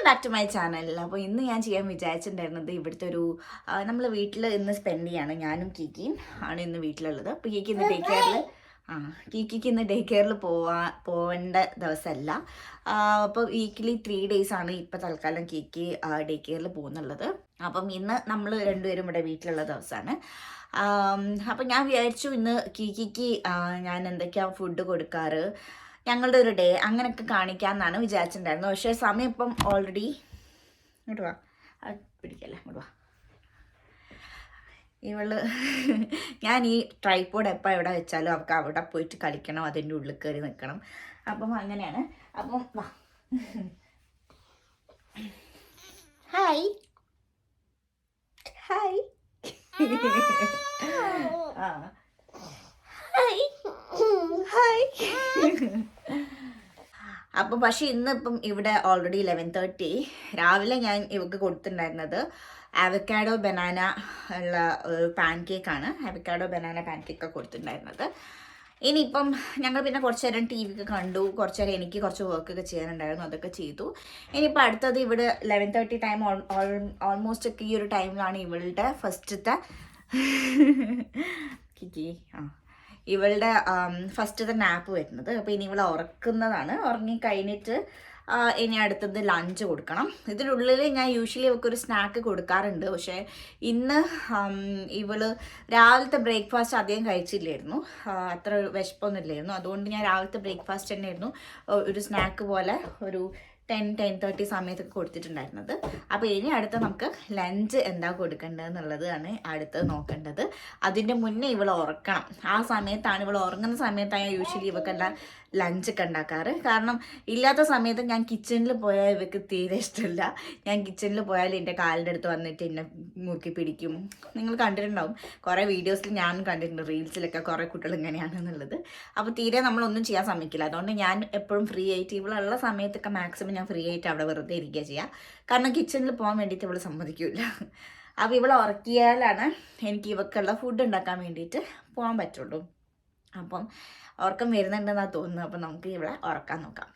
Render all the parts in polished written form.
Welcome back to my channel. അപ്പോൾ ഇന്ന് ഞാൻ ചെയ്യാൻ വിചാരിച്ചിട്ടുണ്ടായിരുന്നത് ഇവിടുത്തെ ഒരു നമ്മൾ വീട്ടിൽ ഇന്ന് സ്പെൻഡ് ചെയ്യാണ്. ഞാനും കീക്കിയും ആണ് ഇന്ന് വീട്ടിലുള്ളത്. അപ്പോൾ കീക്കി ഇന്ന് കീക്കിക്ക് ഇന്ന് ഡേ കെയറിൽ പോവേണ്ട ദിവസമല്ല. അപ്പോൾ വീക്കിലി 3 days ആണ് ഇപ്പോൾ തൽക്കാലം കീക്കി ഡേ കെയറിൽ പോകുന്നുള്ളത്. അപ്പം ഇന്ന് നമ്മൾ രണ്ടുപേരും ഇവിടെ വീട്ടിലുള്ള ദിവസമാണ്. അപ്പം ഞാൻ വിചാരിച്ചു ഇന്ന് കീക്കിക്ക് ഞാൻ എന്തൊക്കെയാണ് ഫുഡ് കൊടുക്കാറ്, ഞങ്ങളുടെ ഒരു ഡേ അങ്ങനെയൊക്കെ കാണിക്കാമെന്നാണ് വിചാരിച്ചിട്ടുണ്ടായിരുന്നത്. പക്ഷേ സമയം ഇപ്പം ഓൾറെഡി ഇങ്ങോട്ട് വാ, പിടിക്കല്ലേ, ഇങ്ങോട്ട് വാ. ഞാൻ ഈ ട്രൈപോഡ് എപ്പോൾ എവിടെ വെച്ചാലും അവൾക്ക് അവിടെ പോയിട്ട് കളിക്കണം, അതിൻ്റെ ഉള്ളിൽ കയറി നിൽക്കണം. അപ്പം അങ്ങനെയാണ്. അപ്പം വാ, ഹായ് ഹായ് ആ ഹായ് ഹായ്. അപ്പം പക്ഷെ ഇന്നിപ്പം ഇവിടെ ഓൾറെഡി 11:30. രാവിലെ ഞാൻ ഇവർക്ക് കൊടുത്തിട്ടുണ്ടായിരുന്നത് അവക്കാഡോ ബനാന ഉള്ള പാൻ കേക്കാണ്. അവക്കാഡോ ബനാന പാൻ കേക്കാണ് കൊടുത്തിട്ടുണ്ടായിരുന്നത്. ഇനിയിപ്പം ഞങ്ങൾ പിന്നെ കുറച്ച് നേരം TV ഒക്കെ കണ്ടു, കുറച്ച് നേരം എനിക്ക് കുറച്ച് വർക്കൊക്കെ ചെയ്യാനുണ്ടായിരുന്നു, അതൊക്കെ ചെയ്തു. ഇനിയിപ്പോൾ അടുത്തത് ഇവിടെ 11:30 ടൈം ഓൾമോസ്റ്റ് ഒക്കെ ഈ ഒരു ടൈമിലാണ് ഇവളുടെ ഫസ്റ്റത്തെ ഇവളുടെ ഫസ്റ്റത്തെ നാപ്പ് വരുന്നത്. അപ്പോൾ ഇനി ഇവളെ ഉറക്കുന്നതാണ്. ഉറങ്ങി കഴിഞ്ഞിട്ട് ഇനി അടുത്തത് ലഞ്ച് കൊടുക്കണം. ഇതിനുള്ളിൽ ഞാൻ യൂഷ്വലി ഇവൾക്കൊരു സ്നാക്ക് കൊടുക്കാറുണ്ട്. പക്ഷേ ഇന്ന് ഇവള് രാവിലത്തെ ബ്രേക്ക്ഫാസ്റ്റ് അധികം കഴിച്ചില്ലായിരുന്നു, അത്ര വിശപ്പൊന്നും ഇല്ലായിരുന്നു. അതുകൊണ്ട് ഞാൻ രാവിലത്തെ ബ്രേക്ക്ഫാസ്റ്റ് തന്നെയായിരുന്നു ഒരു സ്നാക്ക് പോലെ ഒരു 10-10:30 സമയത്തൊക്കെ കൊടുത്തിട്ടുണ്ടായിരുന്നത്. അപ്പോൾ ഇനി അടുത്ത നമുക്ക് ലഞ്ച് എന്താ കൊടുക്കേണ്ടതെന്നുള്ളതാണ് അടുത്ത് നോക്കേണ്ടത്. അതിൻ്റെ മുന്നേ ഇവൾ ഉറക്കണം. ആ സമയത്താണ്, ഇവൾ ഉറങ്ങുന്ന സമയത്താണ് യൂഷ്വലി ഇവക്കെല്ലാം ലഞ്ചൊക്കെ ഉണ്ടാക്കാറ്. കാരണം ഇല്ലാത്ത സമയത്ത് ഞാൻ കിച്ചണിൽ പോയാൽ ഇവർക്ക് തീരെ ഇഷ്ടമില്ല. ഞാൻ കിച്ചണിൽ പോയാൽ എൻ്റെ കാലിൻ്റെ അടുത്ത് വന്നിട്ട് എന്നെ മുറുക്കി പിടിക്കും. നിങ്ങൾ കണ്ടിട്ടുണ്ടാവും, കുറേ വീഡിയോസിൽ ഞാൻ കണ്ടിട്ടുണ്ട്, റീൽസിലൊക്കെ കുറേ കുട്ടികൾ ഇങ്ങനെയാണെന്നുള്ളത്. അപ്പോൾ തീരെ നമ്മളൊന്നും ചെയ്യാൻ സമ്മതിക്കില്ല. അതുകൊണ്ട് ഞാൻ എപ്പോഴും ഫ്രീ ആയിട്ട് ഇവളുള്ള സമയത്തൊക്കെ മാക്സിമം ഞാൻ ഫ്രീ ആയിട്ട് അവിടെ വെറുതെ ഇരിക്കുക ചെയ്യുക. കാരണം കിച്ചണിൽ പോകാൻ വേണ്ടിയിട്ട് ഇവൾ സമ്മതിക്കില്ല. അപ്പോൾ ഇവളെ ഉറക്കിയാലാണ് എനിക്ക് ഇവക്കുള്ള ഫുഡ് ഉണ്ടാക്കാൻ വേണ്ടിയിട്ട് പോകാൻ പറ്റുള്ളൂ. അപ്പം ഉറക്കം വരുന്നുണ്ടെന്നാണ് തോന്നുന്നത്. അപ്പം നമുക്ക് ഇവിടെ ഉറക്കാൻ നോക്കാം.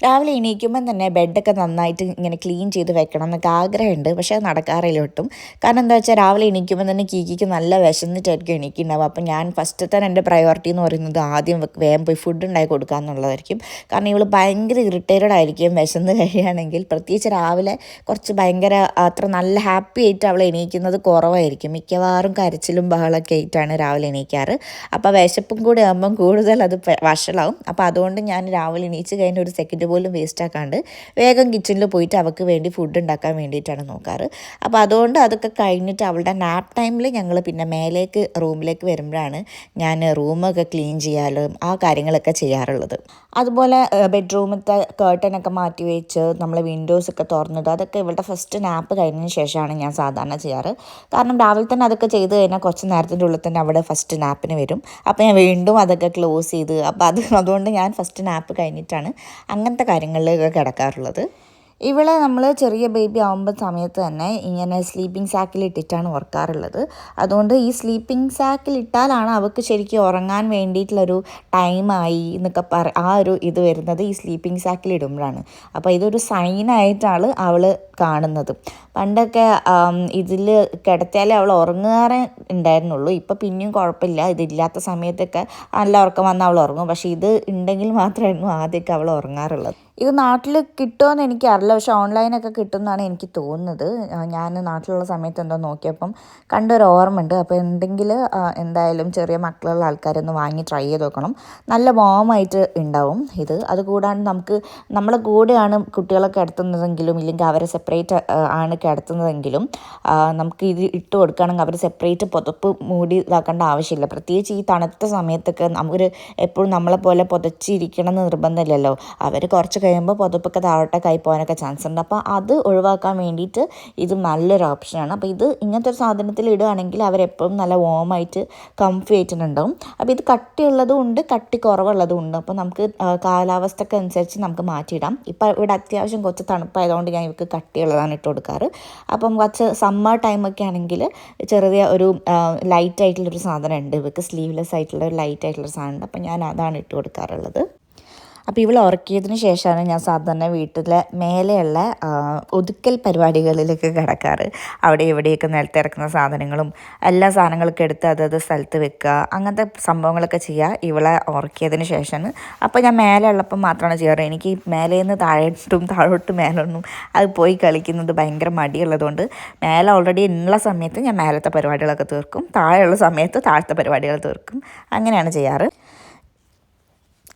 രാവിലെ എണീക്കുമ്പം തന്നെ ബെഡൊക്കെ നന്നായിട്ട് ഇങ്ങനെ ക്ലീൻ ചെയ്ത് വെക്കണം എന്നൊക്കെ ആഗ്രഹമുണ്ട്. പക്ഷേ അത് നടക്കാറില്ല ഒട്ടും. കാരണം എന്താ വെച്ചാൽ രാവിലെ എണീക്കുമ്പോൾ തന്നെ കീക്കിക്ക് നല്ല വിശന്നിട്ടായിരിക്കും എണീക്കുന്നുണ്ടാവും. അപ്പം ഞാൻ ഫസ്റ്റത്തെ എൻ്റെ പ്രയോറിറ്റി എന്ന് പറയുന്നത് ആദ്യം വേഗം പോയി ഫുഡ് ഉണ്ടാക്കി കൊടുക്കുക എന്നുള്ളതായിരിക്കും. കാരണം ഇവൾ ഭയങ്കര ഇറിറ്റേറ്റഡ് ആയിരിക്കും വിശന്ന് കഴിയുകയാണെങ്കിൽ. പ്രത്യേകിച്ച് രാവിലെ കുറച്ച് ഭയങ്കര അത്ര നല്ല ഹാപ്പി ആയിട്ട് അവൾ എണീക്കുന്നത് കുറവായിരിക്കും. മിക്കവാറും കരച്ചിലും ബഹളമൊക്കെ ആയിട്ടാണ് രാവിലെ എണീക്കാറ്. അപ്പോൾ വിശപ്പും കൂടി ആകുമ്പം കൂടുതൽ അത് വഷളാവും. അപ്പോൾ അതുകൊണ്ട് ഞാൻ രാവിലെ എണീച്ച് കഴിഞ്ഞ ഒരു സെക്കൻഡ് പോലും വേസ്റ്റ് ആക്കാണ്ട് വേഗം കിച്ചണിൽ പോയിട്ട് അവൾക്ക് വേണ്ടി ഫുഡ് ഉണ്ടാക്കാൻ വേണ്ടിയിട്ടാണ് നോക്കാറ്. അപ്പോൾ അതുകൊണ്ട് അതൊക്കെ കഴിഞ്ഞിട്ട് അവളുടെ നാപ്പ് ടൈമിൽ ഞങ്ങൾ പിന്നെ മേലേക്ക് റൂമിലേക്ക് വരുമ്പോഴാണ് ഞാൻ റൂമൊക്കെ ക്ലീൻ ചെയ്യാലും ആ കാര്യങ്ങളൊക്കെ ചെയ്യാറുള്ളത്. അതുപോലെ ബെഡ്റൂമിലത്തെ കേർട്ടനൊക്കെ മാറ്റി വെച്ച് നമ്മൾ വിൻഡോസൊക്കെ തുറന്നിട്ട് അതൊക്കെ ഇവളുടെ ഫസ്റ്റ് നാപ്പ് കഴിഞ്ഞതിന് ശേഷമാണ് ഞാൻ സാധാരണ ചെയ്യാറ്. കാരണം രാവിലെ തന്നെ അതൊക്കെ ചെയ്ത് കഴിഞ്ഞാൽ കുറച്ച് നേരത്തിൻ്റെ ഉള്ളിൽ തന്നെ അവിടെ ഫസ്റ്റ് നാപ്പിന് വരും. അപ്പോൾ ഞാൻ വീണ്ടും അതൊക്കെ ക്ലോസ് ചെയ്ത് അതുകൊണ്ട് ഞാൻ ഫസ്റ്റ് നാപ്പ് കഴിഞ്ഞിട്ടാണ് അങ്ങനത്തെ കാര്യങ്ങളിലൊക്കെ കിടക്കാറുള്ളത്. ഇവളെ നമ്മൾ ചെറിയ ബേബി ആകുമ്പോൾ സമയത്ത് തന്നെ ഇങ്ങനെ സ്ലീപ്പിംഗ് സാക്കിൽ ഇട്ടിട്ടാണ് ഉറക്കാറുള്ളത്. അതുകൊണ്ട് ഈ സ്ലീപ്പിംഗ് സാക്കിൽ ഇട്ടാലാണ് അവൾക്ക് ശരിക്കും ഉറങ്ങാൻ വേണ്ടിയിട്ടുള്ളൊരു ടൈമായി എന്നൊക്കെ ആ ഒരു ഇത് വരുന്നത് ഈ സ്ലീപ്പിംഗ് സാക്കിൽ ഇടുമ്പോഴാണ്. അപ്പോൾ ഇതൊരു സൈനായിട്ടാണ് അവൾ കാണുന്നത്. പണ്ടൊക്കെ ഇതിൽ കിടത്തിയാലേ അവൾ ഉറങ്ങാറേ ഉണ്ടായിരുന്നുള്ളൂ. ഇപ്പോൾ പിന്നെയും കുഴപ്പമില്ല, ഇതില്ലാത്ത സമയത്തൊക്കെ നല്ല ഉറക്കം വന്നാൽ അവൾ ഉറങ്ങും. പക്ഷേ ഇത് ഉണ്ടെങ്കിൽ മാത്രമായിരുന്നു ആദ്യമൊക്കെ അവൾ ഉറങ്ങാറുള്ളത്. ഇത് നാട്ടിൽ കിട്ടുമെന്ന് എനിക്കറിയില്ല, പക്ഷെ ഓൺലൈനൊക്കെ കിട്ടുമെന്നാണ് എനിക്ക് തോന്നുന്നത്. ഞാൻ നാട്ടിലുള്ള സമയത്ത് എന്തോ നോക്കിയപ്പം കണ്ടൊരു ഓർമ്മയുണ്ട്. അപ്പോൾ ഉണ്ടെങ്കിൽ എന്തായാലും ചെറിയ മക്കളുള്ള ആൾക്കാരൊന്ന് വാങ്ങി ട്രൈ ചെയ്ത് നോക്കണം. നല്ല വാമായിട്ട് ഉണ്ടാവും ഇത്. അതുകൂടാണ്ട് നമുക്ക് നമ്മളെ കൂടെയാണ് കുട്ടികളെ കിടത്തുന്നതെങ്കിലും ഇല്ലെങ്കിൽ അവരെ സെപ്പറേറ്റ് ആണ് കിടത്തുന്നതെങ്കിലും നമുക്ക് ഇത് ഇട്ട് കൊടുക്കുകയാണെങ്കിൽ അവർ സെപ്പറേറ്റ് പുതപ്പ് മൂടി ഇതാക്കേണ്ട ആവശ്യമില്ല. പ്രത്യേകിച്ച് ഈ തണുത്ത സമയത്തൊക്കെ അവർ എപ്പോഴും നമ്മളെപ്പോലെ പുതച്ചിരിക്കണം എന്ന് നിർബന്ധമില്ലല്ലോ. അവർ കുറച്ച് കഴിയുമ്പോൾ പുതപ്പൊക്കെ താഴോട്ടൊക്കെ പോകാനൊക്കെ ചാൻസ് ഉണ്ട്. അപ്പോൾ അത് ഒഴിവാക്കാൻ വേണ്ടിയിട്ട് ഇത് നല്ലൊരു ഓപ്ഷനാണ്. അപ്പോൾ ഇത് ഇങ്ങനത്തെ ഒരു സാധനത്തിൽ ഇടുകയാണെങ്കിൽ അവരെപ്പോഴും നല്ല വാമായിട്ട് കംഫി ആയിട്ടുണ്ടാവും. അപ്പോൾ ഇത് കട്ടിയുള്ളതും ഉണ്ട്, കട്ടി കുറവുള്ളതും ഉണ്ട്. അപ്പോൾ നമുക്ക് കാലാവസ്ഥയ്ക്ക് അനുസരിച്ച് നമുക്ക് മാറ്റിയിടാം. ഇപ്പോൾ ഇവിടെ അത്യാവശ്യം കുറച്ച് തണുപ്പായതുകൊണ്ട് ഞാൻ ഇവർക്ക് കട്ടിയുള്ളതാണ് ഇട്ട് കൊടുക്കാറ്. അപ്പം കുറച്ച് സമ്മർ ടൈമൊക്കെ ആണെങ്കിൽ ചെറിയ ഒരു ലൈറ്റ് ആയിട്ടുള്ളൊരു സാധനം ഉണ്ട് ഇവർക്ക്, സ്ലീവ്ലെസ് ആയിട്ടുള്ള ഒരു ലൈറ്റ് ആയിട്ടുള്ളൊരു സാധനം ഉണ്ട്. അപ്പം ഞാൻ അതാണ് ഇട്ട് കൊടുക്കാറുള്ളത്. അപ്പോൾ ഇവൾ ഉറക്കിയതിന് ശേഷമാണ് ഞാൻ സാധാരണ വീട്ടിലെ മേലെയുള്ള ഒതുക്കൽ പരിപാടികളിലൊക്കെ കിടക്കാറ്. അവിടെ ഇവിടെയൊക്കെ നിലത്ത് ഇറക്കുന്ന സാധനങ്ങളും എല്ലാ സാധനങ്ങളൊക്കെ എടുത്ത് അതത് സ്ഥലത്ത് വെക്കുക, അങ്ങനത്തെ സംഭവങ്ങളൊക്കെ ചെയ്യുക ഇവളെ ഉറക്കിയതിന് ശേഷമാണ്. അപ്പോൾ ഞാൻ മേലെ ഉള്ളപ്പം മാത്രമാണ് ചെയ്യാറ്. എനിക്ക് മേലേന്ന് താഴോട്ട് മേലൊന്നും അത് പോയി കളിക്കുന്നത് ഭയങ്കര മടിയുള്ളതുകൊണ്ട് മേലെ ഓൾറെഡി ഉള്ള സമയത്ത് ഞാൻ മേലത്തെ പരിപാടികളൊക്കെ തീർക്കും, താഴെയുള്ള സമയത്ത് താഴത്തെ പരിപാടികൾ തീർക്കും, അങ്ങനെയാണ് ചെയ്യാറ്.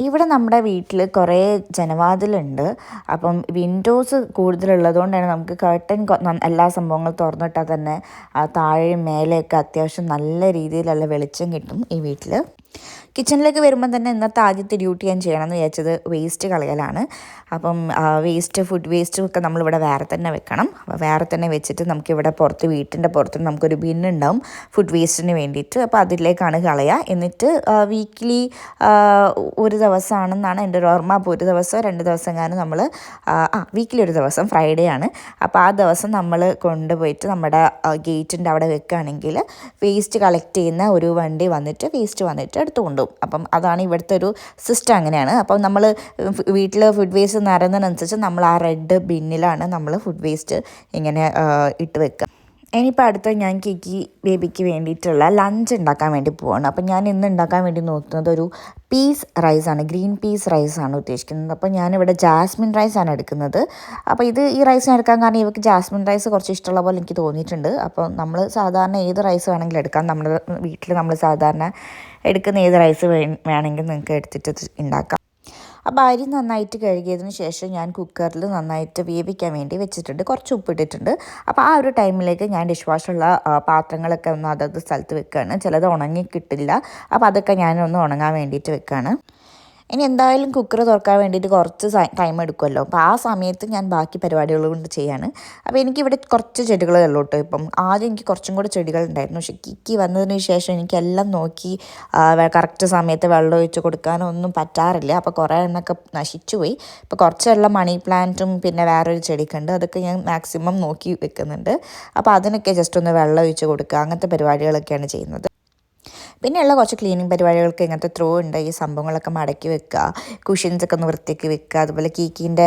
ഇവിടെ നമ്മുടെ വീട്ടിൽ കുറേ ജനവാതിലുണ്ട്. അപ്പം വിൻഡോസ് കൂടുതലുള്ളത് കൊണ്ടാണ് നമുക്ക് കർട്ടൻ എല്ലാ സംഭവങ്ങളും തുറന്നിട്ടാൽ തന്നെ താഴെയും മേലെയൊക്കെ അത്യാവശ്യം നല്ല രീതിയിലുള്ള വെളിച്ചം കിട്ടും ഈ വീട്ടിൽ. കിച്ചണിലേക്ക് വരുമ്പോൾ തന്നെ ഇന്നത്തെ ആദ്യത്തെ ഡ്യൂട്ടി ഞാൻ ചെയ്യണമെന്ന് വിചാരിച്ചത് വേസ്റ്റ് കളയലാണ്. അപ്പം ഫുഡ് വേസ്റ്റും ഒക്കെ നമ്മളിവിടെ വേറെ തന്നെ വെക്കണം. അപ്പോൾ വേറെ തന്നെ വെച്ചിട്ട് നമുക്കിവിടെ വീട്ടിൻ്റെ പുറത്ത് നമുക്കൊരു ബിന്നുണ്ടാവും ഫുഡ് വേസ്റ്റിന് വേണ്ടിയിട്ട്. അപ്പോൾ അതിലേക്കാണ് കളയുക. എന്നിട്ട് വീക്കിലി ഒരു ദിവസമാണെന്നാണ് എൻ്റെ ഒരു ഓർമ്മ. അപ്പോൾ ഒരു ദിവസം 2 ദിവസം എങ്ങാനും നമ്മൾ വീക്കിലി ഒരു ദിവസം ഫ്രൈഡേ ആണ്. അപ്പോൾ ആ ദിവസം നമ്മൾ കൊണ്ടുപോയിട്ട് നമ്മുടെ ഗേറ്റിൻ്റെ അവിടെ വെക്കുകയാണെങ്കിൽ വേസ്റ്റ് കളക്ട് ചെയ്യുന്ന ഒരു വണ്ടി വന്നിട്ട് എടുത്തു കൊണ്ടുപോകും. അപ്പം അതാണ് ഇവിടുത്തെ ഒരു സിസ്റ്റം, അങ്ങനെയാണ്. അപ്പം നമ്മൾ വീട്ടിൽ ഫുഡ് വേസ്റ്റ് നിറയുന്നതിനനുസരിച്ച് നമ്മൾ ആ റെഡ് ബിന്നിലാണ് നമ്മൾ ഫുഡ് വേസ്റ്റ് ഇങ്ങനെ ഇട്ട് വെക്കുക. ഇനിയിപ്പോൾ അടുത്ത ഞാൻ ബേബിക്ക് വേണ്ടിയിട്ടുള്ള ലഞ്ച് ഉണ്ടാക്കാൻ വേണ്ടി പോവാണ്. അപ്പം ഞാൻ ഇന്ന് ഉണ്ടാക്കാൻ വേണ്ടി നോക്കുന്നത് ഒരു പീസ് റൈസാണ്, ഗ്രീൻ പീസ് റൈസാണ് ഉദ്ദേശിക്കുന്നത്. അപ്പോൾ ഞാനിവിടെ ജാസ്മിൻ റൈസാണ് എടുക്കുന്നത്. അപ്പോൾ ഈ റൈസ് എടുക്കാൻ കാരണം ഇവർക്ക് ജാസ്മിൻ റൈസ് കുറച്ച് ഇഷ്ടമുള്ള പോലെ എനിക്ക് തോന്നിയിട്ടുണ്ട്. അപ്പോൾ നമ്മൾ സാധാരണ ഏത് റൈസ് വേണമെങ്കിലും എടുക്കാം. നമ്മുടെ വീട്ടിൽ നമ്മൾ സാധാരണ എടുക്കുന്ന ഏത് റൈസ് വേണമെങ്കിൽ നിങ്ങൾക്ക് എടുത്തിട്ട് ഉണ്ടാക്കാം. അപ്പോൾ അരി നന്നായിട്ട് കഴുകിയതിന് ശേഷം ഞാൻ കുക്കറിൽ നന്നായിട്ട് വേവിക്കാൻ വേണ്ടി വെച്ചിട്ടുണ്ട്. കുറച്ച് ഉപ്പിട്ടിട്ടുണ്ട്. അപ്പോൾ ആ ഒരു ടൈമിലേക്ക് ഞാൻ ഡിഷ് വാഷുള്ള പാത്രങ്ങളൊക്കെ ഒന്ന് അതത് സ്ഥലത്ത് വെക്കുകയാണ്. ചിലത് ഉണങ്ങി കിട്ടില്ല, അപ്പോൾ അതൊക്കെ ഞാനൊന്ന് ഉണങ്ങാൻ വേണ്ടിയിട്ട് വെക്കുകയാണ്. ഇനി എന്തായാലും കുക്കർ തുറക്കാൻ വേണ്ടിയിട്ട് കുറച്ച് ടൈം എടുക്കുമല്ലോ. അപ്പോൾ ആ സമയത്ത് ഞാൻ ബാക്കി പരിപാടികൾ കൊണ്ട് ചെയ്യാണ്. അപ്പോൾ എനിക്കിവിടെ കുറച്ച് ചെടികളേ ഉള്ളൂ കേട്ടോ. ഇപ്പം ആദ്യം എനിക്ക് കുറച്ചും കൂടി ചെടികളുണ്ടായിരുന്നു. പക്ഷേ കിക്കി വന്നതിന് ശേഷം എനിക്കെല്ലാം നോക്കി കറക്റ്റ് സമയത്ത് വെള്ളം ഒഴിച്ച് കൊടുക്കാനൊന്നും പറ്റാറില്ല. അപ്പോൾ കുറേ എണ്ണമൊക്കെ നശിച്ചു പോയി. ഇപ്പോൾ കുറച്ചെല്ലാം മണി പ്ലാന്റും പിന്നെ വേറൊരു ചെടിയൊക്കെ ഉണ്ട്, അതൊക്കെ ഞാൻ മാക്സിമം നോക്കി വെക്കുന്നുണ്ട്. അപ്പോൾ അതിനൊക്കെ ജസ്റ്റ് ഒന്ന് വെള്ളം ഒഴിച്ച് കൊടുക്കുക, അങ്ങനത്തെ പരിപാടികളൊക്കെയാണ് ചെയ്യുന്നത്. പിന്നെയുള്ള കുറച്ച് ക്ലീനിങ് പരിപാടികൾക്ക് ഇങ്ങനത്തെ ത്രോ ഉണ്ട്. ഈ സംഭവങ്ങളൊക്കെ മടക്കി വെക്കുക, കുഷ്യൻസൊക്കെ ഒന്ന് വൃത്തിയാക്കി വെക്കുക, അതുപോലെ കീക്കിൻ്റെ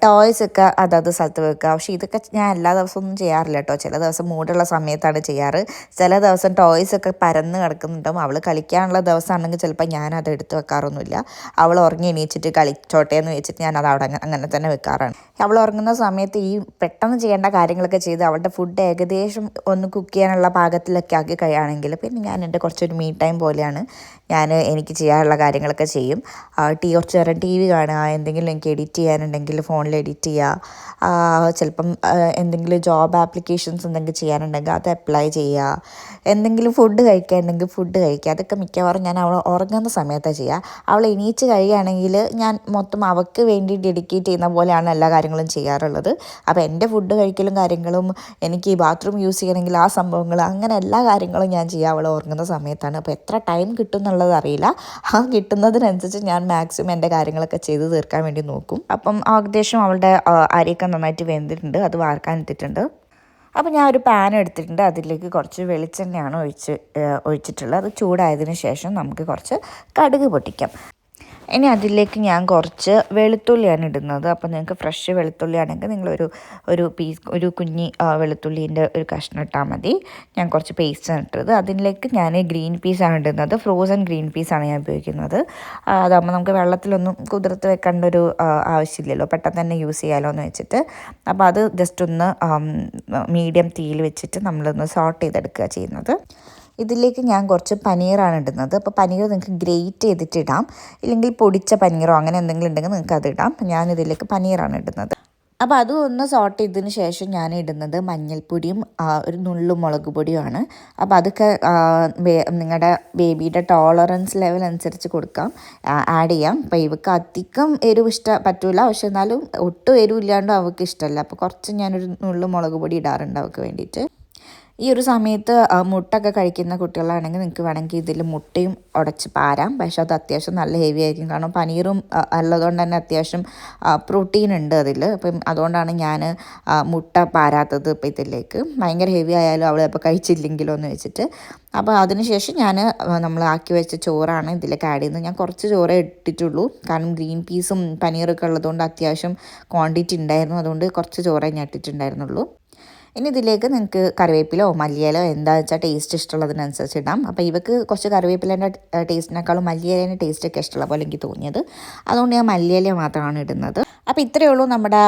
ടോയ്സൊക്കെ അതത് സ്ഥലത്ത് വെക്കുക. പക്ഷേ ഇതൊക്കെ ഞാൻ എല്ലാ ദിവസവും ഒന്നും ചെയ്യാറില്ല കേട്ടോ. ചില ദിവസം മൂടുള്ള സമയത്താണ് ചെയ്യാറ്. ചില ദിവസം ടോയ്സൊക്കെ പരന്ന് കിടക്കുന്നുണ്ടാവും. അവൾ കളിക്കാനുള്ള ദിവസമാണെങ്കിൽ ചിലപ്പോൾ ഞാനത് എടുത്ത് വെക്കാറൊന്നുമില്ല. അവൾ ഉറങ്ങി എണീച്ചിട്ട് കളിച്ചോട്ടെ എന്ന് വെച്ചിട്ട് ഞാനത് അവിടെ അങ്ങനെ തന്നെ വെക്കാറാണ്. അവൾ ഉറങ്ങുന്ന സമയത്ത് ഈ പെട്ടെന്ന് ചെയ്യേണ്ട കാര്യങ്ങളൊക്കെ ചെയ്ത് അവളുടെ ഫുഡ് ഏകദേശം ഒന്ന് കുക്ക് ചെയ്യാനുള്ള പാകത്തിലൊക്കെ ആക്കി കഴിയുകയാണെങ്കിൽ പിന്നെ ഞാൻ എൻ്റെ കുറച്ചൊരു മീ ടൈം പോലെയാണ് എനിക്ക് ചെയ്യാനുള്ള കാര്യങ്ങളൊക്കെ ചെയ്യും. കുറച്ച് നേരം TV കാണുക, എന്തെങ്കിലും എനിക്ക് എഡിറ്റ് ചെയ്യാനുണ്ടെങ്കിൽ ഫോണിൽ എഡിറ്റ് ചെയ്യുക, ചിലപ്പം എന്തെങ്കിലും ജോബ് ആപ്ലിക്കേഷൻസ് എന്തെങ്കിലും ചെയ്യാനുണ്ടെങ്കിൽ അത് അപ്ലൈ ചെയ്യുക, എന്തെങ്കിലും ഫുഡ് കഴിക്കാനുണ്ടെങ്കിൽ ഫുഡ് കഴിക്കുക. അതൊക്കെ മിക്കവാറും ഞാൻ അവൾ ഉറങ്ങുന്ന സമയത്താണ് ചെയ്യുക. അവൾ എണീച്ച് കഴിയുകയാണെങ്കിൽ ഞാൻ മൊത്തം അവൾക്ക് വേണ്ടി ഡെഡിക്കേറ്റ് ചെയ്യുന്ന പോലെയാണ് എല്ലാ കാര്യങ്ങളും ചെയ്യാറുള്ളത്. അപ്പോൾ എൻ്റെ ഫുഡ് കഴിക്കലും കാര്യങ്ങളും എനിക്ക് ഈ ബാത്റൂം യൂസ് ചെയ്യണമെങ്കിൽ ആ സംഭവങ്ങൾ അങ്ങനെ എല്ലാ കാര്യങ്ങളും ഞാൻ ചെയ്യുക അവൾ ഉറങ്ങുന്ന സമയത്താണ്. അപ്പോൾ എത്ര ടൈം കിട്ടും എന്നുള്ളത് അറിയില്ല. ആ കിട്ടുന്നതിനനുസരിച്ച് ഞാൻ മാക്സിമം എൻ്റെ കാര്യങ്ങളൊക്കെ ചെയ്ത് തീർക്കാൻ വേണ്ടി നോക്കും. അപ്പം ഏകദേശം അവളുടെ അരിയൊക്കെ നന്നായിട്ട് വെന്തിട്ടുണ്ട്, അത് വാർക്കാൻ ഇട്ടിട്ടുണ്ട്. അപ്പോൾ ഞാൻ ഒരു പാൻ എടുത്തിട്ടുണ്ട്, അതിലേക്ക് കുറച്ച് വെളിച്ചെണ്ണയാണ് ഒഴിച്ചിട്ടുള്ളത്. അത് ചൂടായതിന് ശേഷം നമുക്ക് കുറച്ച് കടുക് പൊട്ടിക്കാം. ഇനി അതിലേക്ക് ഞാൻ കുറച്ച് വെളുത്തുള്ളിയാണ് ഇടുന്നത്. അപ്പോൾ നിങ്ങൾക്ക് ഫ്രഷ് വെളുത്തുള്ളി ആണെങ്കിൽ ഒരു കുഞ്ഞി വെളുത്തുള്ളീൻ്റെ ഒരു കഷ്ണം ഇട്ടാൽ മതി. ഞാൻ കുറച്ച് പേസ്റ്റാണ് ഇട്ടത്. അതിലേക്ക് ഞാൻ ഗ്രീൻ പീസാണ് ഇടുന്നത്. ഫ്രോസൺ ഗ്രീൻ പീസാണ് ഞാൻ ഉപയോഗിക്കുന്നത്. അതാകുമ്പോൾ നമുക്ക് വെള്ളത്തിലൊന്നും കുതിർത്ത് വെക്കേണ്ട ഒരു ആവശ്യമില്ലല്ലോ, പെട്ടെന്ന് തന്നെ യൂസ് ചെയ്യാമല്ലോ എന്ന് വെച്ചിട്ട്. അപ്പോൾ അത് ജസ്റ്റ് ഒന്ന് മീഡിയം തീയിൽ വെച്ചിട്ട് നമ്മളൊന്ന് സോട്ട് ചെയ്തെടുക്കുക ചെയ്യുന്നത്. ഇതിലേക്ക് ഞാൻ കുറച്ച് പനീറാണ് ഇടുന്നത്. അപ്പോൾ പനീർ നിങ്ങൾക്ക് ഗ്രേറ്റ് ചെയ്തിട്ട് ഇടാം, ഇല്ലെങ്കിൽ പൊടിച്ച പനീറോ അങ്ങനെ എന്തെങ്കിലും ഉണ്ടെങ്കിൽ നിങ്ങൾക്ക് അത് ഇടാം. ഞാനിതിലേക്ക് പനീറാണ് ഇടുന്നത്. അപ്പോൾ അതും ഒന്ന് സോട്ട് ചെയ്തതിന് ശേഷം ഞാൻ ഇടുന്നത് മഞ്ഞൾപ്പൊടിയും ഒരു നുള്ളു മുളക് പൊടിയുമാണ്. അപ്പോൾ അതൊക്കെ നിങ്ങളുടെ ബേബിയുടെ ടോളറൻസ് ലെവൽ അനുസരിച്ച് ആഡ് ചെയ്യാം. അപ്പോൾ ഇവർക്ക് അധികം എരിവ് പറ്റൂല, പക്ഷെ എന്നാലും ഒട്ടും എരിവില്ലാണ്ടും അവൾക്ക് ഇഷ്ടമല്ല. അപ്പോൾ കുറച്ച് ഞാനൊരു നുള്ളു മുളക് പൊടി ഇടാറുണ്ട് അവൾക്ക് വേണ്ടിയിട്ട്. ഈ ഒരു സമയത്ത് മുട്ടൊക്കെ കഴിക്കുന്ന കുട്ടികളാണെങ്കിൽ നിങ്ങൾക്ക് വേണമെങ്കിൽ ഇതിൽ മുട്ടയും ഉടച്ച് പാരാം. പക്ഷെ അത് അത്യാവശ്യം നല്ല ഹെവി ആയിരിക്കും. കാരണം പനീറും ഉള്ളതുകൊണ്ട് തന്നെ അത്യാവശ്യം പ്രോട്ടീൻ ഉണ്ട് അതിൽ. അപ്പം അതുകൊണ്ടാണ് ഞാൻ മുട്ട പാരാത്തത്. ഇപ്പം ഇതിലേക്ക് ഭയങ്കര ഹെവി ആയാലും അവൾ ഇപ്പോൾ കഴിച്ചില്ലെങ്കിലോ എന്ന് വെച്ചിട്ട്. അപ്പോൾ അതിനുശേഷം ഞാൻ നമ്മൾ ആക്കി വെച്ച ചോറാണ് ഇതിലേക്ക് ആഡ് ചെയ്യുന്നത്. ഞാൻ കുറച്ച് ചോറേ ഇട്ടിട്ടുള്ളൂ. കാരണം ഗ്രീൻ പീസും പനീറൊക്കെ ഉള്ളതുകൊണ്ട് അത്യാവശ്യം ക്വാണ്ടിറ്റി ഉണ്ടായിരുന്നു. അതുകൊണ്ട് കുറച്ച് ചോറേ ഞാൻ ഇട്ടിട്ടുണ്ടായിരുന്നുള്ളൂ. ഇനി ഇതിലേക്ക് നിങ്ങൾക്ക് കറിവേപ്പിലോ മല്ലിയിലോ എന്താ വെച്ചാൽ ടേസ്റ്റ് ഇഷ്ടമുള്ളതിനനുസരിച്ച് ഇടാം. അപ്പോൾ ഇവക്ക് കുറച്ച് കറിവേപ്പിലേൻ്റെ ടേസ്റ്റിനേക്കാളും മല്ലിയിലേൻ്റെ ടേസ്റ്റൊക്കെ ഇഷ്ടമുള്ള പോലെ എനിക്ക് തോന്നിയത്. അതുകൊണ്ട് ഞാൻ മല്ലിയില മാത്രമാണ് ഇടുന്നത്. അപ്പോൾ ഇത്രയേ ഉള്ളൂ നമ്മുടെ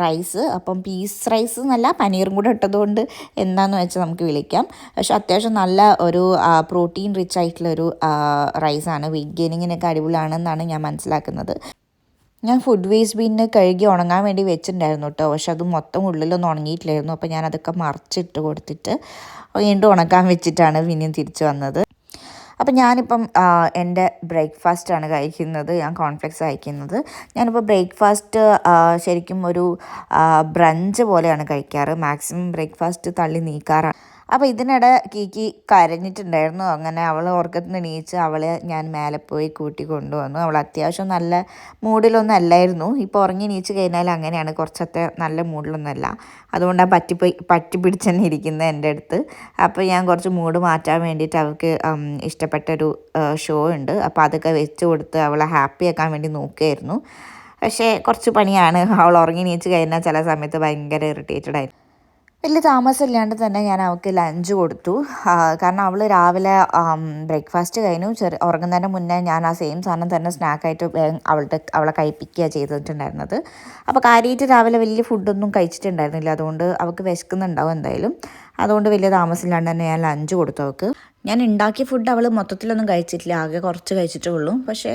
റൈസ്. അപ്പം പീസ് റൈസ് എന്നല്ല, പനീറും കൂടെ ഇട്ടതുകൊണ്ട് എന്താണെന്ന് വെച്ചാൽ നമുക്ക് വിളിക്കാം. പക്ഷെ അത്യാവശ്യം നല്ല ഒരു പ്രോട്ടീൻ റിച്ച് ആയിട്ടുള്ളൊരു റൈസാണ്. വെയിറ്റ് ഗെയിനിങ്ങിനൊക്കെ അടിപൊളിയാണെന്നാണ് ഞാൻ മനസ്സിലാക്കുന്നത്. ഞാൻ ഫുഡ് വേസ്റ്റ് ബിന്ന് കഴുകി ഉണങ്ങാൻ വേണ്ടി വെച്ചിട്ടുണ്ടായിരുന്നു കേട്ടോ. പക്ഷെ അത് മൊത്തം ഉള്ളിലൊന്നും ഉണങ്ങിയിട്ടില്ലായിരുന്നു. അപ്പോൾ ഞാൻ അതൊക്കെ മറിച്ചിട്ട് കൊടുത്തിട്ട് വീണ്ടും ഉണക്കാൻ വെച്ചിട്ടാണ് പിന്നെയും തിരിച്ചു വന്നത്. അപ്പം ഞാനിപ്പം എൻ്റെ ബ്രേക്ക്ഫാസ്റ്റാണ് കഴിക്കുന്നത്. ഞാൻ കോൺഫ്ലെക്സ് കഴിക്കുന്നത്. ഞാനിപ്പോൾ ബ്രേക്ക്ഫാസ്റ്റ് ശരിക്കും ഒരു ബ്രഞ്ച് പോലെയാണ് കഴിക്കാറ്. മാക്സിമം ബ്രേക്ക്ഫാസ്റ്റ് തള്ളി നീക്കാറാണ്. അപ്പോൾ ഇതിനിടെ കീക്കി കരഞ്ഞിട്ടുണ്ടായിരുന്നു. അങ്ങനെ അവൾ ഉറക്കത്തിൽ നിന്ന് എണീച്ച് അവളെ ഞാൻ മേലെ പോയി കൂട്ടി കൊണ്ടുവന്നു. അവൾ അത്യാവശ്യം നല്ല മൂഡിലൊന്നും അല്ലായിരുന്നു. ഇപ്പോൾ ഉറങ്ങി എണീച്ച് കഴിഞ്ഞാൽ അങ്ങനെയാണ്, കുറച്ചത്തെ നല്ല മൂഡിലൊന്നുമല്ല. അതുകൊണ്ടാണ് പറ്റി പിടിച്ച് തന്നെ ഇരിക്കുന്നത് എൻ്റെ അടുത്ത്. അപ്പോൾ ഞാൻ കുറച്ച് മൂഡ് മാറ്റാൻ വേണ്ടിയിട്ട് അവൾക്ക് ഇഷ്ടപ്പെട്ടൊരു ഷോ ഉണ്ട്. അപ്പോൾ അതൊക്കെ വെച്ച് കൊടുത്ത് അവളെ ഹാപ്പി ആക്കാൻ വേണ്ടി നോക്കുകയായിരുന്നു. പക്ഷേ കുറച്ച് പണിയാണ്. അവൾ ഉറങ്ങി എണീച്ച് കഴിഞ്ഞാൽ ചില സമയത്ത് ഭയങ്കര ഇറിറ്റേറ്റഡ് ആയിരുന്നു. വലിയ താമസമില്ലാണ്ട് തന്നെ ഞാൻ അവൾക്ക് ലഞ്ച് കൊടുത്തു. കാരണം അവൾ രാവിലെ ബ്രേക്ക്ഫാസ്റ്റ് കഴിഞ്ഞു. ഉറങ്ങുന്നതിന് മുന്നേ ഞാൻ ആ സെയിം സാധനം തന്നെ സ്നാക്കായിട്ട് അവളെ കഴിപ്പിക്കുക ചെയ്തിട്ടുണ്ടായിരുന്നത്. അപ്പോൾ കാര്യമായിട്ട് രാവിലെ വലിയ ഫുഡൊന്നും കഴിച്ചിട്ടുണ്ടായിരുന്നില്ല. അതുകൊണ്ട് അവൾക്ക് വിശക്കുന്നുണ്ടാവും എന്തായാലും. അതുകൊണ്ട് വലിയ താമസമില്ലാണ്ട് തന്നെ ഞാൻ ലഞ്ച് കൊടുത്തു അവൾക്ക്. ഞാൻ ഉണ്ടാക്കിയ ഫുഡ് അവൾ മൊത്തത്തിലൊന്നും കഴിച്ചിട്ടില്ല. ആകെ കുറച്ച് കഴിച്ചിട്ടേ ഉള്ളൂ. പക്ഷേ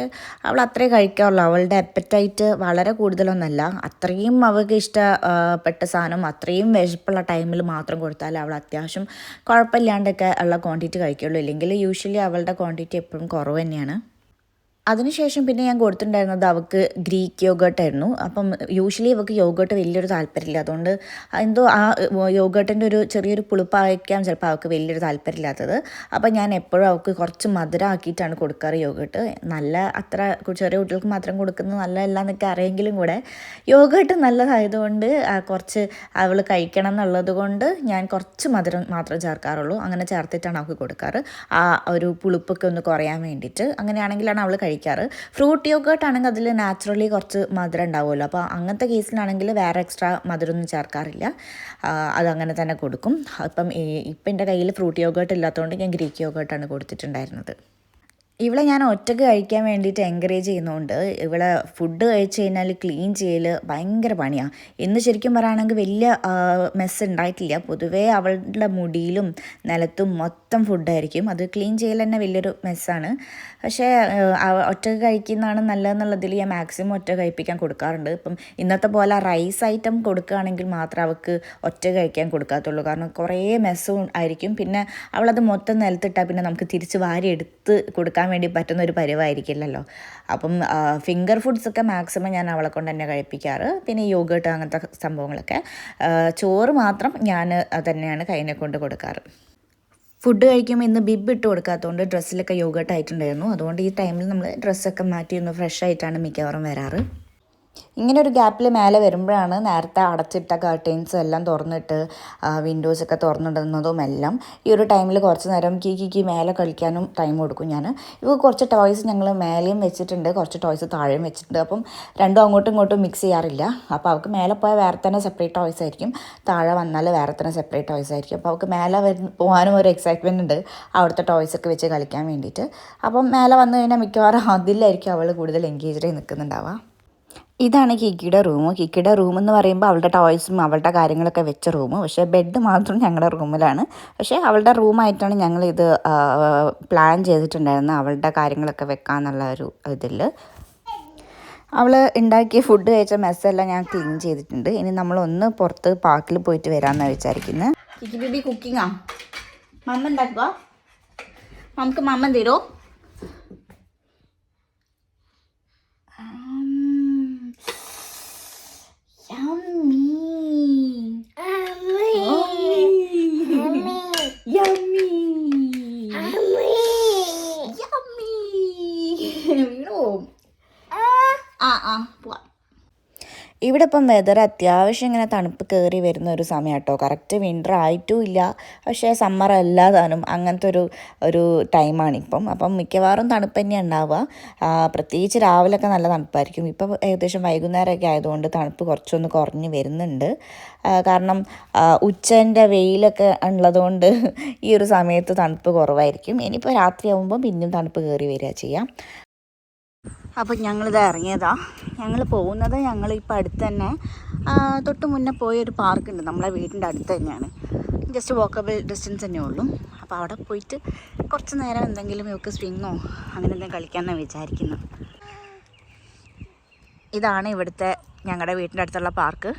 അവൾ അത്രേ കഴിക്കാറുള്ളൂ. അവളുടെ അപ്പറ്റൈറ്റ് വളരെ കൂടുതലൊന്നുമല്ല. അത്രയും അവൾക്ക് ഇഷ്ടപ്പെട്ട സാധനം അത്രയും വിശപ്പുള്ള ടൈമിൽ മാത്രം കൊടുത്താൽ അവൾ അത്യാവശ്യം കുഴപ്പമില്ലാണ്ടൊക്കെ ഉള്ള ക്വാണ്ടിറ്റി കഴിക്കുള്ളൂ. ഇല്ലെങ്കിൽ യൂഷ്വലി അവളുടെ ക്വാണ്ടിറ്റി എപ്പോഴും കുറവ് തന്നെയാണ്. അതിനുശേഷം പിന്നെ ഞാൻ കൊടുത്തിട്ടുണ്ടായിരുന്നത് അവൾക്ക് ഗ്രീക്ക് യോഗേർട്ടായിരുന്നു. അപ്പം യൂഷ്വലി അവൾക്ക് യോഗേർട്ട് വലിയൊരു താല്പര്യമില്ല. അതുകൊണ്ട് എന്തോ ആ യോഗേർട്ടിൻ്റെ ഒരു ചെറിയൊരു പുളിപ്പായിരിക്കാം ചിലപ്പോൾ അവൾക്ക് വലിയൊരു താല്പര്യമില്ലാത്തത്. അപ്പം ഞാൻ എപ്പോഴും അവൾക്ക് കുറച്ച് മധുരം ആക്കിയിട്ടാണ് കൊടുക്കാറ് യോഗേർട്ട്. നല്ല അത്ര ചെറിയ കുട്ടികൾക്ക് മാത്രം കൊടുക്കുന്നത് നല്ലതല്ല എന്നൊക്കെ അറിയെങ്കിലും കൂടെ യോഗേർട്ട് നല്ലതായതുകൊണ്ട് കുറച്ച് അവൾ കഴിക്കണം എന്നുള്ളത് കൊണ്ട് ഞാൻ കുറച്ച് മധുരം മാത്രം ചേർക്കാറുള്ളൂ. അങ്ങനെ ചേർത്തിട്ടാണ് അവൾക്ക് കൊടുക്കാറ്, ആ ഒരു പുളിപ്പൊക്കെ ഒന്ന് കുറയാൻ വേണ്ടിയിട്ട്. അങ്ങനെയാണെങ്കിലാണ് അവൾ കഴിക്കാറ്. ഫ്രൂട്ട് യോഗേർട്ട് ആണെങ്കിൽ അതിൽ നാച്ചുറലി കുറച്ച് മധുരം ഉണ്ടാവുമല്ലോ. അപ്പോൾ അങ്ങനത്തെ കേസിലാണെങ്കിൽ വേറെ എക്സ്ട്രാ മധുരമൊന്നും ചേർക്കാറില്ല. അതങ്ങനെ തന്നെ കൊടുക്കും. ഇപ്പം എൻ്റെ കയ്യിൽ ഫ്രൂട്ട് യോഗേർട്ട് ഇല്ലാത്തതുകൊണ്ട് ഞാൻ ഗ്രീക്ക് യോഗേർട്ടാണ് കൊടുത്തിട്ടുണ്ടായിരുന്നത്. ഇവളെ ഞാൻ ഒറ്റയ്ക്ക് കഴിക്കാൻ വേണ്ടിയിട്ട് എൻകറേജ് ചെയ്യുന്നതുകൊണ്ട് ഇവളെ ഫുഡ് കഴിച്ച് കഴിഞ്ഞാൽ ക്ലീൻ ചെയ്യൽ ഭയങ്കര പണിയാണ്. ഇന്ന് ശരിക്കും പറയുകയാണെങ്കിൽ വലിയ മെസ്സ് ഉണ്ടായിട്ടില്ല. പൊതുവേ അവളുടെ മുടിയിലും നിലത്തും മൊത്തം ഫുഡായിരിക്കും. അത് ക്ലീൻ ചെയ്യൽ തന്നെ വലിയൊരു മെസ്സാണ്. പക്ഷേ ഒറ്റയ്ക്ക് കഴിക്കുന്നതാണ് നല്ലതെന്നുള്ളതിൽ ഞാൻ മാക്സിമം ഒറ്റ കഴിപ്പിക്കാൻ കൊടുക്കാറുണ്ട്. ഇപ്പം ഇന്നത്തെ പോലെ റൈസ് ഐറ്റം കൊടുക്കുകയാണെങ്കിൽ മാത്രമേ അവൾക്ക് ഒറ്റ കഴിക്കാൻ കൊടുക്കാത്തുള്ളൂ. കാരണം കുറേ മെസ്സും ആയിരിക്കും. പിന്നെ അവളത് മൊത്തം നിലത്തിട്ടാൽ പിന്നെ നമുക്ക് തിരിച്ച് വാരി എടുത്ത് കൊടുക്കാൻ വേണ്ടി പറ്റുന്ന ഒരു പരിവായിരിക്കില്ലല്ലോ. അപ്പം ഫിംഗർ ഫുഡ്സൊക്കെ മാക്സിമം ഞാൻ അവളെ കൊണ്ട് തന്നെ കഴിപ്പിക്കാറ്. പിന്നെ യോഗേർട്ട് അങ്ങനത്തെ സംഭവങ്ങളൊക്കെ. ചോറ് മാത്രം ഞാൻ തന്നെയാണ് കൈനെ കൊണ്ട് കൊടുക്കാറ്. ഫുഡ് കഴിക്കുമ്പോൾ ഇന്ന് ബിബ് ഇട്ട് കൊടുക്കാത്തതുകൊണ്ട് ഡ്രസ്സിലൊക്കെ യോഗേർട്ട് ആയിട്ടുണ്ടായിരുന്നു. അതുകൊണ്ട് ഈ ടൈമിൽ നമ്മൾ ഡ്രസ്സൊക്കെ മാറ്റി ഒന്ന് ഫ്രഷ് ആയിട്ടാണ് മിക്കവാറും വരാറ്. ഇങ്ങനെ ഒരു ഗ്യാപ്പിൽ മേലെ വരുമ്പോഴാണ് നേരത്തെ അടച്ചിട്ട കർട്ടൻസ് എല്ലാം തുറന്നിട്ട് വിൻഡോസൊക്കെ തുറന്നിടുന്നതും എല്ലാം. ഈ ഒരു ടൈമിൽ കുറച്ച് നേരം കീ മേലെ കളിക്കാനും ടൈം കൊടുക്കും ഞാൻ. ഇപ്പോൾ കുറച്ച് ടോയ്സ് ഞങ്ങൾ മേലെയും വെച്ചിട്ടുണ്ട്, കുറച്ച് ടോയ്സ് താഴെയും വെച്ചിട്ടുണ്ട്. അപ്പം രണ്ടും അങ്ങോട്ടും ഇങ്ങോട്ടും മിക്സ് ചെയ്യാറില്ല. അപ്പോൾ അവൾക്ക് മേലെ പോയാൽ വേറെ തന്നെ സെപ്പറേറ്റ് ടോയ്സ് ആയിരിക്കും, താഴെ വന്നാൽ വേറെ തന്നെ സെപ്പറേറ്റ് ടോയ്സ് ആയിരിക്കും. അപ്പോൾ അവൾക്ക് മേലെ പോകാനും ഒരു എക്സൈറ്റ്മെൻറ്റ് ഉണ്ട് അവിടുത്തെ ടോയ്സൊക്കെ വെച്ച് കളിക്കാൻ വേണ്ടിയിട്ട്. അപ്പം മേലെ വന്നു കഴിഞ്ഞാൽ മിക്കവാറും അതിലായിരിക്കും അവൾ കൂടുതൽ എൻഗേജ്ഡായി നിൽക്കുന്നുണ്ടാവുക. ഇതാണ് കിക്കിയുടെ റൂം. കിക്കിയുടെ റൂം എന്ന് പറയുമ്പോൾ അവളുടെ ടോയ്സും അവളുടെ കാര്യങ്ങളൊക്കെ വെച്ച റൂം. പക്ഷേ ബെഡ് മാത്രം ഞങ്ങളുടെ റൂമിലാണ്. പക്ഷേ അവളുടെ റൂമായിട്ടാണ് ഞങ്ങളിത് പ്ലാൻ ചെയ്തിട്ടുണ്ടായിരുന്നത്, അവളുടെ കാര്യങ്ങളൊക്കെ വെക്കാമെന്നുള്ള ഒരു ഇതിൽ. അവൾ ഉണ്ടാക്കിയ ഫുഡ് കഴിച്ച മെസ്സെല്ലാം ഞാൻ ക്ലീൻ ചെയ്തിട്ടുണ്ട്. ഇനി നമ്മളൊന്ന് പുറത്ത് പാർക്കിൽ പോയിട്ട് വരാമെന്നാണ് വിചാരിക്കുന്നത്. കിക്കി ബേബി കുക്കിങ്ങാ മമ്മ ഉണ്ടാക്കുക, നമുക്ക് മമ്മ തരുമോ? ഇവിടെ ഇപ്പം വെതർ അത്യാവശ്യം ഇങ്ങനെ തണുപ്പ് കയറി വരുന്ന ഒരു സമയം കേട്ടോ. കറക്റ്റ് വിൻ്റർ ആയിട്ടും ഇല്ല, പക്ഷേ സമ്മർ അല്ലാതാനും അങ്ങനത്തെ ഒരു ടൈമാണിപ്പം. അപ്പം മിക്കവാറും തണുപ്പ് തന്നെയാണ് ഉണ്ടാവുക. പ്രത്യേകിച്ച് രാവിലെയൊക്കെ നല്ല തണുപ്പായിരിക്കും. ഇപ്പം ഏകദേശം വൈകുന്നേരമൊക്കെ ആയതുകൊണ്ട് തണുപ്പ് കുറച്ചൊന്ന് കുറഞ്ഞ് വരുന്നുണ്ട്. കാരണം ഉച്ചൻ്റെ വെയിലൊക്കെ ഉള്ളതുകൊണ്ട് ഈ ഒരു സമയത്ത് തണുപ്പ് കുറവായിരിക്കും. ഇനിയിപ്പോൾ രാത്രിയാകുമ്പോൾ പിന്നെയും തണുപ്പ് കയറി വരിക ചെയ്യാം. അപ്പം ഞങ്ങളിത് ഇറങ്ങിയതാ. ഞങ്ങൾ പോകുന്നത് ഞങ്ങളിപ്പോൾ അടുത്ത് തന്നെ തൊട്ട് മുന്നേ പോയൊരു പാർക്കുണ്ട്, നമ്മളെ വീടിൻ്റെ അടുത്ത് തന്നെയാണ്. ജസ്റ്റ് വാക്കബിൾ ഡിസ്റ്റൻസ് തന്നെ ഉള്ളൂ. അപ്പോൾ അവിടെ പോയിട്ട് കുറച്ച് നേരം എന്തെങ്കിലും ഇവർക്ക് സ്വിങ്ങോ അങ്ങനെ എന്തെങ്കിലും കളിക്കാമെന്നാണ് വിചാരിക്കുന്നത്. ഇതാണ് ഇവിടുത്തെ ഞങ്ങളുടെ വീടിൻ്റെ അടുത്തുള്ള പാർക്ക്.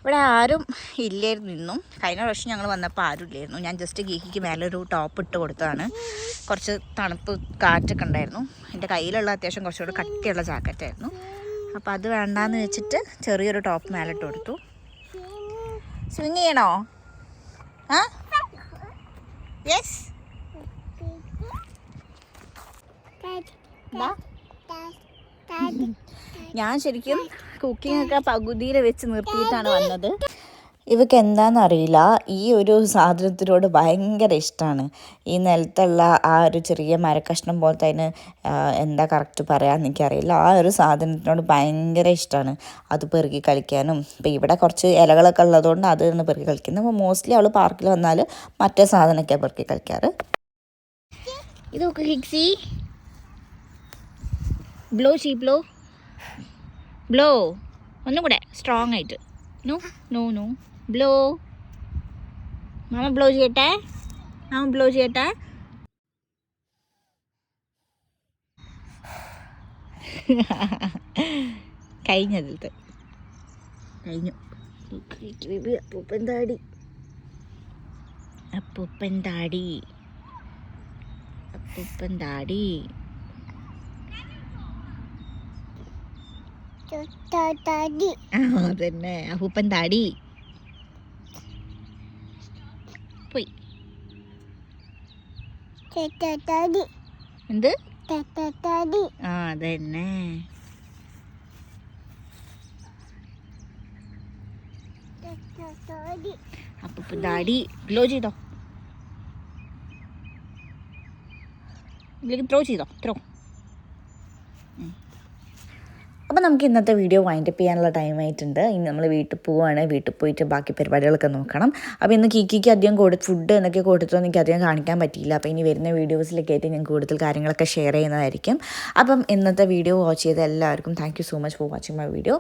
ഇവിടെ ആരും ഇല്ലായിരുന്നു ഇന്നും. കഴിഞ്ഞ പ്രാവശ്യം ഞങ്ങൾ വന്നപ്പോൾ ആരും ഇല്ലായിരുന്നു. ഞാൻ ജസ്റ്റ് ഗീക്കിക്ക് മേലെ ഒരു ടോപ്പ് ഇട്ട് കൊടുത്തതാണ്. കുറച്ച് തണുപ്പ് കാറ്റൊക്കെ ഉണ്ടായിരുന്നു. എൻ്റെ കയ്യിലുള്ള അത്യാവശ്യം കുറച്ചുകൂടി കട്ടിയുള്ള ജാക്കറ്റായിരുന്നു. അപ്പോൾ അത് വേണ്ടാന്ന് വെച്ചിട്ട് ചെറിയൊരു ടോപ്പ് മേലെ ഇട്ട് കൊടുത്തു. സ്വിങ് ചെയ്യണോ? യെസ്. ഞാൻ ശരിക്കും കുക്കിംഗ് ഒക്കെ പകുതിയിൽ വെച്ച് നിർത്തിയിട്ടാണ് വന്നത്. ഇവക്ക് എന്താണെന്നറിയില്ല, ഈ ഒരു സാധനത്തിനോട് ഭയങ്കര ഇഷ്ടമാണ്. ഈ നിലത്തുള്ള ആ ഒരു ചെറിയ മരക്കഷ്ണം പോലത്തെ, അതിന് എന്താ കറക്റ്റ് പറയാമെന്ന് എനിക്കറിയില്ല. ആ ഒരു സാധനത്തിനോട് ഭയങ്കര ഇഷ്ടമാണ്. അത് പെറുക്കി കളിക്കാനും. ഇപ്പോൾ ഇവിടെ കുറച്ച് ഇലകളൊക്കെ ഉള്ളതുകൊണ്ട് അതാണ് പെറുക്കി കളിക്കുന്നത്. അപ്പോൾ മോസ്റ്റ്ലി അവൾ പാർക്കിൽ വന്നാൽ മറ്റേ സാധനമൊക്കെ പെറുക്കി കളിക്കാറ്. ഇത് നോക്ക് ഹിക്സി, ബ്ലോ ബ്ലോ ബ്ലോ ഒന്നും കൂടെ സ്ട്രോങ് ആയിട്ട്. No no no blow. മാമ ബ്ലോ ചെയ്യട്ടെ, മാമ ബ്ലോ ചെയ്യട്ടെ. കഴിഞ്ഞതിലത്തെ കഴിഞ്ഞു. അപ്പൂപ്പൻ താടി, അപ്പൂപ്പൻ താടി, അപ്പൂപ്പൻ താടി. അതന്നെ അപ്പൂപ്പൻ താടി പോയി. എന്ത്? അതന്നെ അപ്പൂപ്പൻ താടി. ഗ്ലോ ചെയ്തോ, ഇതിലേക്ക് ത്രോ ചെയ്തോ, ത്രോ. അപ്പോൾ നമുക്ക് ഇന്നത്തെ വീഡിയോ വൈൻഡപ്പ് ചെയ്യാനുള്ള ടൈം ആയിട്ടുണ്ട്. ഇനി നമ്മൾ വീട്ടിൽ പോവുകയാണ്. വീട്ടിൽ പോയിട്ട് ബാക്കി പരിപാടികളൊക്കെ നോക്കണം. അപ്പോൾ ഇന്ന് കീക്കിക്ക് അധികം ഫുഡ് എന്നൊക്കെ കൊടുത്തോ എനിക്ക് അധികം കാണിക്കാൻ പറ്റിയില്ല. അപ്പോൾ ഇനി വരുന്ന വീഡിയോസിലൊക്കെ ആയിട്ട് ഞാൻ കൂടുതൽ കാര്യങ്ങളൊക്കെ ഷെയർ ചെയ്യുന്നതായിരിക്കും. അപ്പം ഇന്നത്തെ വീഡിയോ വാച്ച് ചെയ്ത എല്ലാവർക്കും thank you so much for watching my video.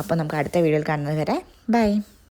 അപ്പോൾ നമുക്ക് അടുത്ത വീഡിയോയിൽ കാണുന്നത് വരെ ബൈ.